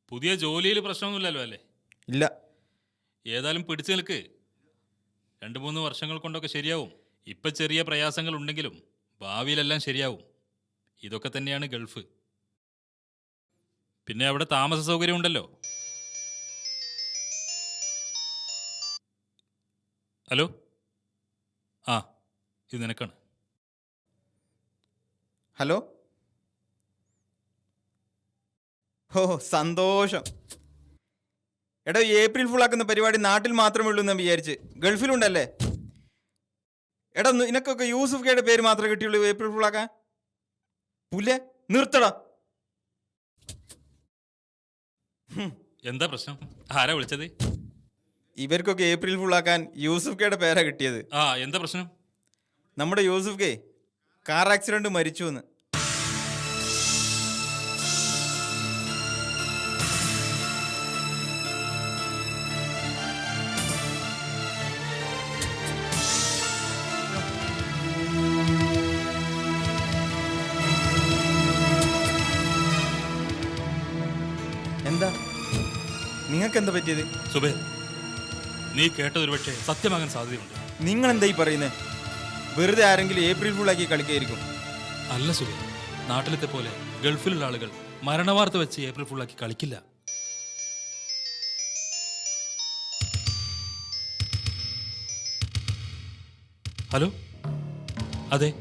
പുതിയ ജോലിയിൽ പ്രശ്നമൊന്നുമില്ലല്ലോ അല്ലേ? ഇല്ല. ഏതായാലും പിടിച്ചു നിൽക്ക്. 2-3 വർഷങ്ങൾ കൊണ്ടൊക്കെ ശരിയാവും. ഇപ്പം ചെറിയ പ്രയാസങ്ങൾ ഉണ്ടെങ്കിലും ഭാവിയിലെല്ലാം ശരിയാവും. ഇതൊക്കെ തന്നെയാണ് ഗൾഫ്. പിന്നെ അവിടെ താമസ സൗകര്യം ഉണ്ടല്ലോ. ഹലോ, ആ ഇത് നിനക്കാണ്. ഹലോ. ഓ സന്തോഷം. എടാ, ഏപ്രിൽ ഫുൾ ആക്കുന്ന പരിപാടി നാട്ടിൽ മാത്രമേ ഉള്ളൂ എന്ന് വിചാരിച്ച്. ഗൾഫിലുണ്ടല്ലേ? എടാ, നിനക്കൊക്കെ യൂസുഫ് കെയുടെ പേര് മാത്രമേ കിട്ടിയുള്ളൂ ഏപ്രിൽ ഫുൾ ആക്കാൻ. പുല്ലേ നിർത്തടാ. എന്താ പ്രശ്നം? ആരാ വിളിച്ചത്? ഇവർക്കൊക്കെ ഏപ്രിൽ ഫുൾ ആക്കാൻ യൂസുഫ് കെയുടെ പേരാ കിട്ടിയത്. ആ, എന്താ പ്രശ്നം? നമ്മുടെ യൂസുഫ് കെ കാർ ആക്സിഡന്റ് മരിച്ചു എന്ന്. എന്താ നിങ്ങൾക്ക് എന്താ പറ്റിയത്? സുബൈർ, നീ കേട്ടത് ഒരുപക്ഷെ സത്യമാകാൻ സാധ്യതയുണ്ട്. നിങ്ങൾ എന്താ ഈ പറയുന്നത്? വെറുതെ ആരെങ്കിലും ഏപ്രിൽ ഫുൾ ആക്കി കളിക്കായിരിക്കും. അല്ല സുബൈർ, നാട്ടിലത്തെ പോലെ ഗൾഫിലുള്ള ആളുകൾ മരണവാർത്ത വെച്ച് ഏപ്രിൽ ഫുള്ളാക്കി കളിക്കില്ല. ഹലോ, അതെ,